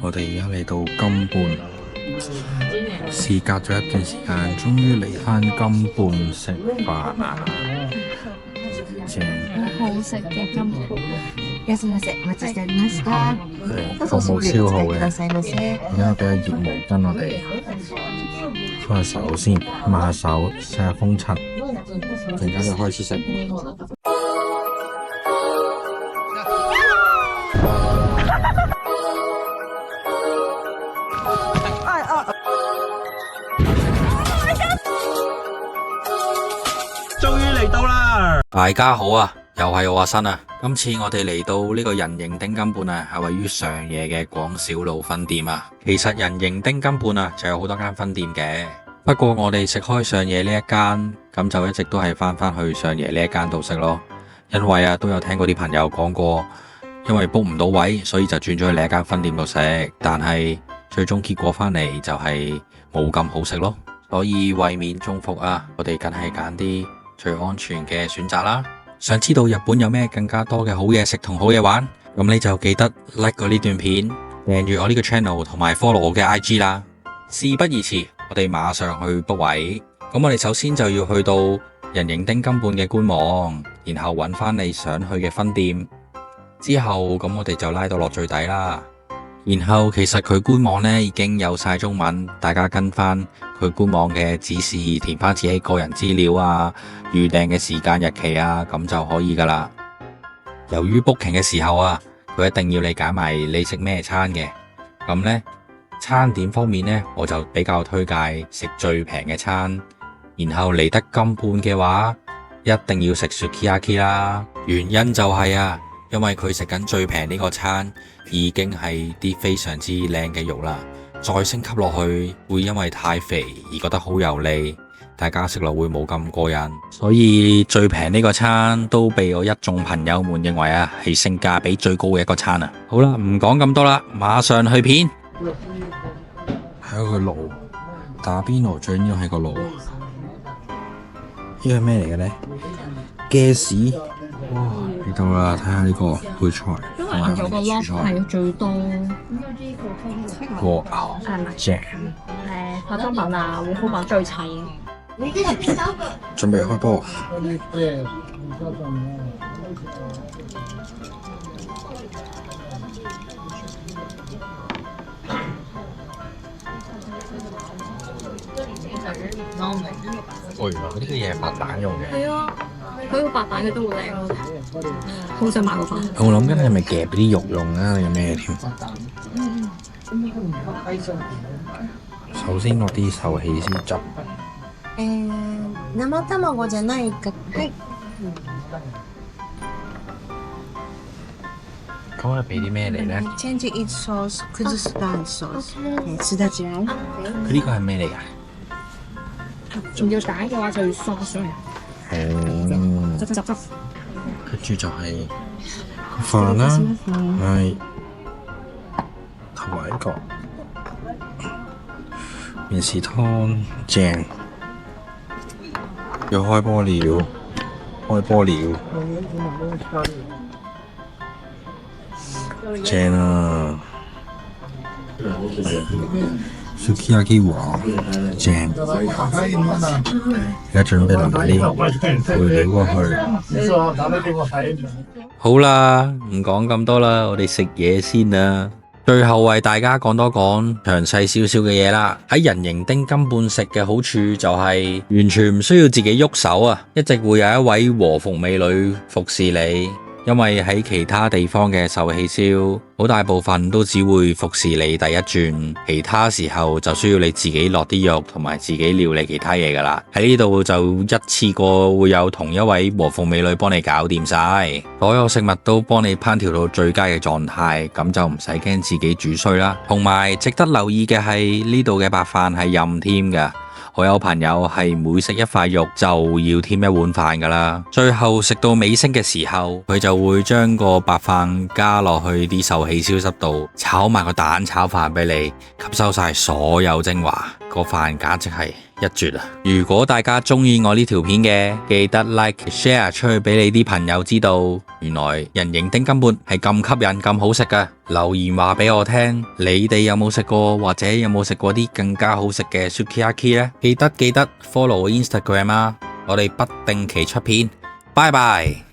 我哋而家嚟到金半，事隔咗一段時間，終於嚟返金半食飯啦！正，好好食嘅金半。いらっしゃいませ。お待ちしておりました。係服務消耗嘅。而家俾個熱毛巾我哋搓下手先，抹下手，洗下風塵，陣間就開始食。終於嚟到啦！大家好啊，又係我阿新啊。今次我哋嚟到呢個人形丁金半啊，係位於上野嘅廣小路分店啊。其實人形丁金半啊就有好多間分店嘅，不過我哋食開上野呢一間，咁就一直都係翻去上野呢一間度食咯。因為啊都有聽過啲朋友講過，因為 book 唔到位，所以就轉咗去另一間分店度食，但係最終結果翻嚟就係冇咁好食咯。所以為免中伏啊，我哋梗係揀啲最安全嘅選擇啦。想知道日本有咩更加多嘅好嘢食同好嘢玩，咁你就記得 like 過呢段片，訂閱我呢個 channel 同埋 follow 我嘅 IG 啦。事不宜遲，我哋馬上去 book 位。咁我哋首先就要去到人形丁金半嘅官網，然後揾翻你想去嘅分店，之後咁我哋就拉到落最底啦。然後其實佢官網呢已經有晒中文，大家跟翻佢官網嘅指示，填翻自己個人資料啊、預訂嘅時間日期啊，咁就可以噶啦。由於 booking 嘅時候啊，佢一定要你揀埋你食咩餐嘅。咁呢，餐點方面呢，我就比較推介食最平嘅餐。然後嚟得金半嘅話，一定要食 Sukiyaki 啦。原因就係啊，因為佢食緊最平呢個餐已經係啲非常之靚嘅肉啦，再升級落去會因為太肥而覺得好油膩，大家食落會冇咁過癮，所以最平呢個餐都被我一眾朋友們認為啊係性價比最高嘅一個餐啊。好啦，唔講咁多啦，馬上去片。係一個爐，打邊爐最緊要係個爐。呢個係咩嚟嘅呢？嘅士。哇！嚟到啦，睇下呢個配菜，有個 log 係最多。和牛正。化妝品啊、護膚品最齊。準備開波。哦，原來呢個嘢係白蛋用嘅。係啊，佢個白蛋嘅都好靚咯，好想買個翻。我諗緊係咪夾啲肉用啊？有咩添？首先落啲壽喜燒汁。生卵じゃないか。はい。咁係俾啲咩嚟咧？ Change it sauce， 崩すタンソース。すだちあん。佢呢個係咩嚟㗎？仲要蛋嘅話就要sauce上嚟。汁。跟住就係飯啦，係同埋一個麵豉湯正，要開波了，正啊！Sukiyaki 和正，而家準備淋埋啲配料過去。好啦，唔講咁多啦，我哋食嘢先啦。最後為大家講多講詳細少少嘅嘢啦。喺人形丁金半食嘅好處就係完全唔需要自己喐手啊，一直會有一位和服美女服侍你。因為喺其他地方嘅壽喜燒，好大部分都只會服侍你第一轉，其他時候就需要你自己落啲肉同埋自己料理其他嘢噶啦。喺呢度就一次過會有同一位和服美女幫你搞掂晒，所有食物都幫你烹調到最佳嘅狀態，咁就唔使驚自己煮衰啦。同埋值得留意嘅係呢度嘅白飯係任添噶。我有朋友係每食一塊肉就要添一碗飯噶啦，最後食到尾聲嘅時候，佢就會將個白飯加落去啲壽喜燒汁度，炒埋個蛋炒飯俾你，吸收晒所有精華，個飯簡直係一絕啊！如果大家中意我呢條片嘅，記得 like share 出去俾你啲朋友知道。原來人形丁金砵係咁吸引、咁好食㗎。留言話俾我聽，你哋有冇食過，或者有冇食過啲更加好食嘅 sukiyaki 呢？記得 follow 我 Instagram 啊！我哋不定期出片。拜拜。